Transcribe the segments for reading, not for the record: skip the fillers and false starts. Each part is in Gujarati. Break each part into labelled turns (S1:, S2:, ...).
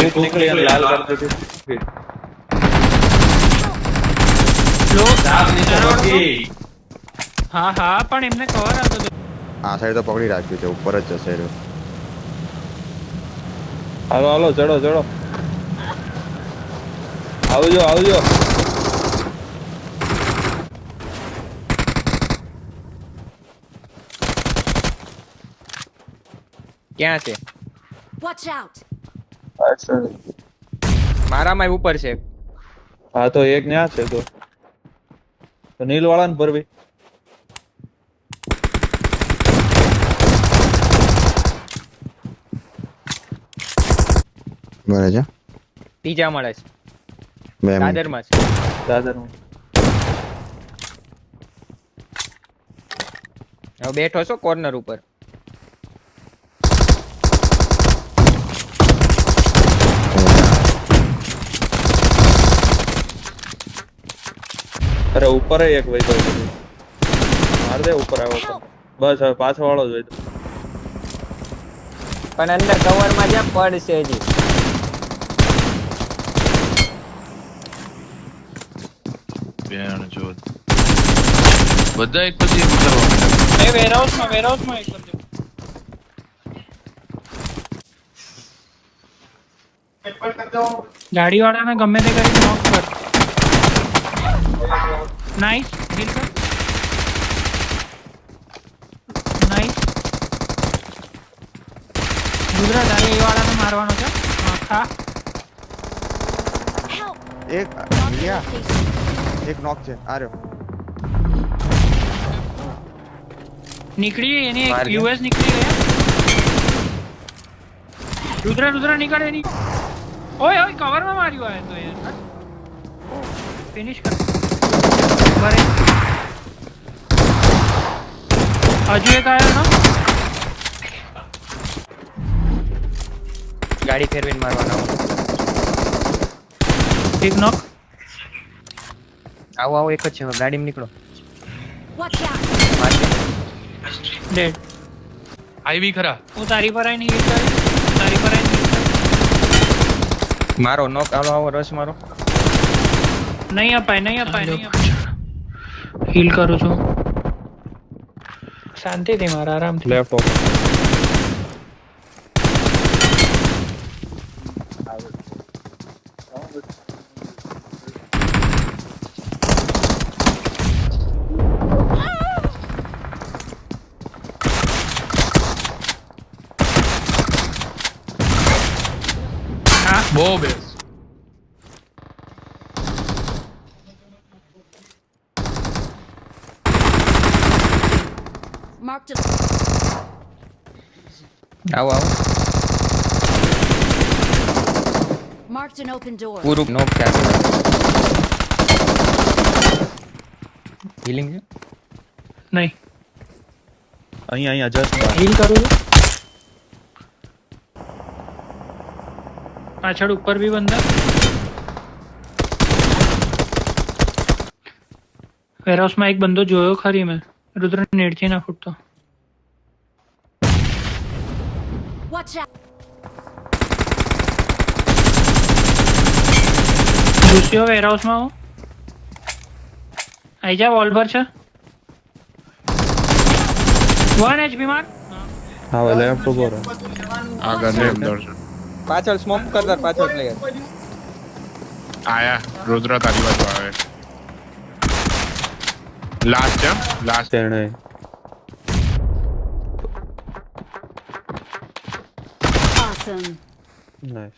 S1: एक निकली और लाल कर देती फिर
S2: લો
S1: સાપ નીચે પગી
S2: હા હા પણ એમને કવર આવતો હતો.
S3: આ સાઈડ તો પકડી રાખ્યું છે, ઉપર જ જશે રહ્યો.
S1: હાલો હાલો ચડો ચડો આવજો આવજો
S4: ક્યાં છે?
S5: Watch out!
S4: મારામાં ઉપર છે.
S1: હા તો એક ન્યા છે તો નીલ વાળા ને ભરવી
S3: બરે છે
S4: ત્રીજા મળે છે,
S3: બે
S4: દાદરમાં છે.
S1: દાદર
S4: હવે બેઠો છો કોર્નર ઉપર.
S1: અરે ઉપર એક વઈ ગયો માર દે ઉપર આવ્યો તો. બસ હવે પાછો વાળો જ હોય
S4: પણ અંદર કવરમાં જ્યાં પડશે હજી.
S6: બધા એક પછી એક કરવા માંડ્યા.
S2: એ વેરહાઉસમાં એક કરજો. ગાડી વાળાને ગમે તે કરી નોક કર. નાઈસ હિલ કર. નાઈસ ગુજરાત આ એ વાળાને મારવાનો છે. હા ખા.
S5: Help!
S3: એક યા એક નોક છે આ રહ્યો.
S2: નીકળી એની
S4: માર
S2: એક
S4: ગયા.
S2: યુએસ નીકળી ગયા. રુદ્ર નીકળે એની. ઓય ઓય કવરમાં માર્યો આ તો યાર. ફિનિશ કર. બરે હજુ એક આવ્યો ને.
S4: ગાડી ફેરવીને મારવાનો.
S2: એક નોક.
S4: આવો આવો એક જ છે, હવે ગાડીમાં નીકળો.
S5: Watch out!
S4: મારી
S2: ડેડ.
S6: આવી ખરા.
S2: હું તારી પર આવીને હિટ કરી. તારી પર આવીને હિટ કરી.
S4: મારો નોક. આવો આવો રસ મારો.
S2: નહીં અપાય. હીલ કરું છું શાંતિથી મારા આરામથી.
S1: લેફ્ટ ઓપન
S2: હા
S6: બહુ બેસ.
S5: Marked a
S4: આવો આવો.
S5: marked an open door.
S4: પૂરું નોક છે. હીલિંગ છે.
S2: નહીં
S1: અહીંયા જસ્ટ
S2: હીલ કરું છું. પાછળ ઉપર બી બંદર. વેરહાઉસમાં એક બંદો જોયો ખરી મેં. રુદ્ર નેડથી ના ફૂટતો.
S5: Watch out!
S2: ઘૂસ્યો વેરહાઉસમાં હું. આઈ જા વોલ પર છે. 1 HP માર.
S1: હા લેફ્ટ ઉભો રહો
S6: આગળ ને અંદર છે.
S4: પાછળ સ્મોક કરતા પાછળ પ્લેયર.
S6: આયા રુદ્ર તારી બાજુ આવે. લાસ્ટ છે, લાસ્ટ.
S1: તેને
S5: Awesome!
S1: નાઈસ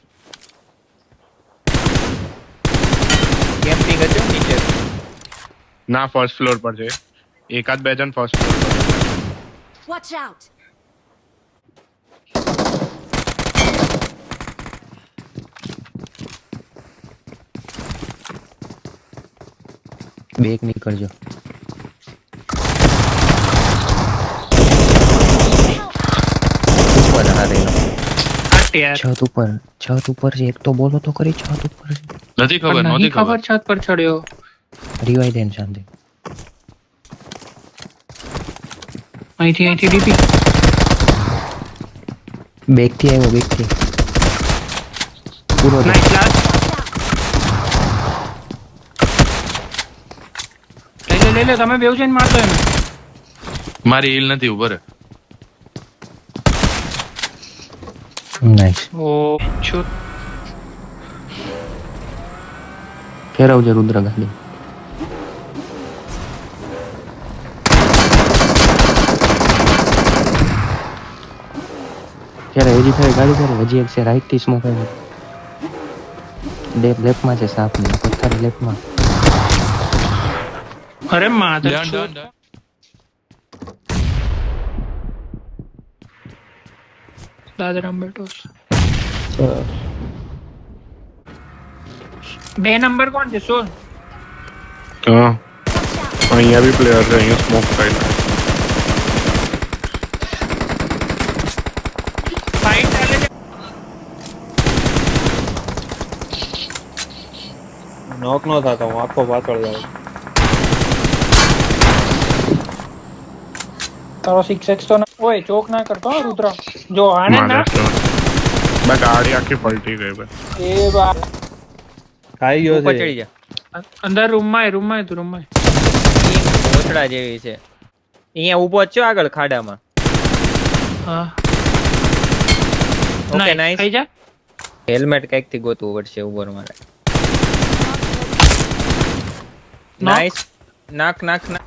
S4: કેમ્પિંગ હતું નીચે.
S6: ના ફર્સ્ટ ફ્લોર પર છે. એકાદ બે જણ ફર્સ્ટ ફ્લોર પર છે.
S5: Watch out!
S4: બેક નીકળજો. ઉપર હારે છત ઉપર છે. એક તો બોલો તો કરી. છત ઉપર છે.
S6: નથી ખબર,
S2: નહીં
S6: નહોતી
S2: ખબર
S6: ખબર.
S2: છત પર ચડ્યો.
S4: રિવાઈ દેન શાંતિ.
S2: અહીંથી ડીપી.
S4: બેક થી આવ્યો. બેક થી પૂરો છે.
S2: નાઈસ લાસ્ટ લે લે તમે બેવ જઈને મારતો એને
S6: મારી હીલ નથી ઉપર
S4: નાઈસ.
S2: ઓ છો
S4: ફેરવજે રુદ્ર ગાડી. ફેરે હજી ફેરે ગાડી ફેરે હજી એક છે રાઈટ થી સ્મોક આવે. લેફ્ટમાં છે સાપ ને પથ્થર લેફ્ટમાં.
S2: અરે માધર
S6: ડન ડન ડન
S2: દાદરામ બેઠો છે. 2 નંબર કોણ છે સોલ
S6: હા અહીંયા બી પ્લેયર છે અહીંયા સ્મોક કરી
S2: ફાઇટ ચાલે છે
S1: નોક નો થતો હું આખો પાછળ જાઉં.
S2: તારો 6x તો ના ઓય ચોક ના કરતો હો રુદ્ર જો આને ના
S6: બસ ગાડી આખી પલટી ગઈ ભાઈ
S2: એ બા
S1: ખાઈ ગયો
S7: ઉપર
S1: છે
S7: ચડી જા
S2: અંદર રૂમમાં તું રૂમમાં
S7: કોથળા જેવી છે અહીંયા ઊભો જ છે આગળ ખાડામાં
S2: હા
S7: ઓકે
S2: નાઈસ
S7: નાઈસ
S2: થઈ જા
S7: હેલ્મેટ કઈક થી ગોતવું પડશે ઉપર મારે
S2: Knock.
S7: નાઈસ નાક નાક નાક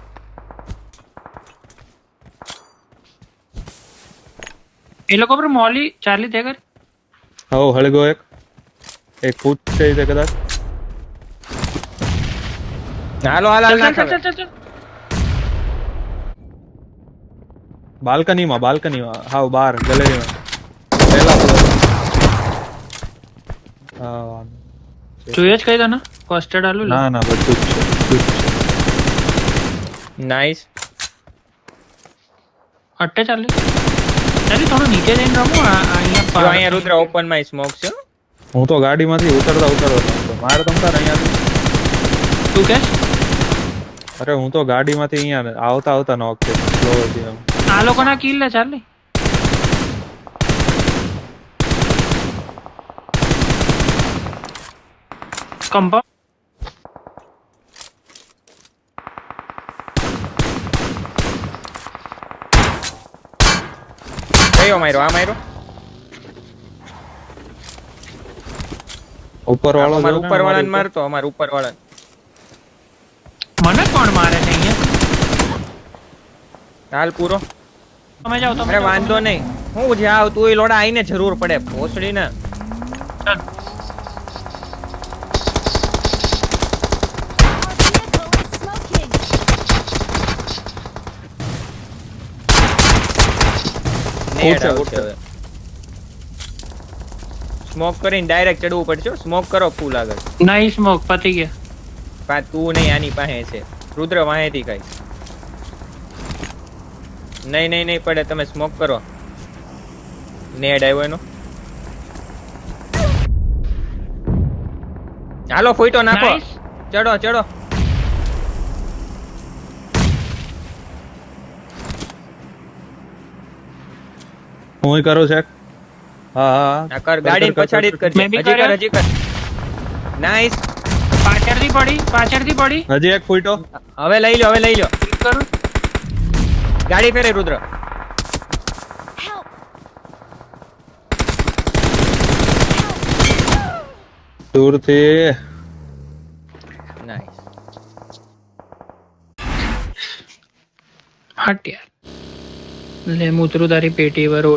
S2: એ લોકો પર મોલી ચાર્લી તે કર
S1: હવ હળગો એક ફૂટ છે તે કદાચ.
S7: હાલો હાલ હાલ નાખ હવે.
S2: ચલ
S1: બાલ્કનીમાં હાવ બહાર ગેલેરીમાં પહેલા ફ્લોર. હા
S2: જોઈએ જ કઈ તને કોસ્ટેડ આલુ લે
S1: ના ના બધું જ છે
S7: નાઈસ
S2: અટ્ટે ચાલે થોડું નીચે જઈને રમો
S7: જો
S2: અહીંયા
S7: અહીંયા રુદ્ર ઓપન માં સ્મોક છે હો.
S1: હું તો ગાડીમાંથી ઉતરતો મારે તમતાર અહીંયા
S2: તું કે
S1: અરે હું તો ગાડીમાંથી અહીંયા આવતા નોક છે સ્લો હતી એમ.
S2: આ લોકોના કિલ લે ચાલ ને કંપા
S7: કયો માર્યો આ માર્યો
S1: ઉપર વાળો
S7: અમાર
S1: જોયો ને
S7: ઉપર વાળાને
S1: અમારી
S7: મારતો અમાર ઉપર વાળાને
S2: મને કોણ મારે છે અહીંયા
S7: હાલ પૂરો
S2: તમે જાઓ તમે
S7: અરે
S2: જાઓ,
S7: વાંધો નહીં હું જાવ તું એ લોડા આઈને જરૂર પડે ભોસડી ને
S2: ચાલ.
S7: નેડ
S1: છે,
S7: આવશે હવે સ્મોક કરીને ડાયરેક્ટ ચડવું પડશે સ્મોક કરો ફૂલ આગળ
S2: નહીં સ્મોક પતી ગયા
S7: પા તું નહીં આની પાસે છે રુદ્ર વાહેથી કઈ નહીં પડે તમે સ્મોક કરો નેડ આવ્યો એનો હાલો ફોઈટો નાખો
S2: Nice.
S7: ચડો ચડો
S1: હું કરું છે હા હા
S7: આ કર ગાડી પછાડી જ કરજે
S2: મેં બી
S7: હજી કર
S2: કર્યો.
S7: હજી કર નાઈસ
S2: પાછળથી પડી
S1: હજી એક ફૂટો
S7: હવે લઈ લો
S2: ક્લિક કરું
S7: ગાડી ફેરે રુદ્ર
S5: Help!
S1: દૂરથી
S7: નાઈસ
S2: હટ યાર લે હું ઉતરું તારી પેટી પર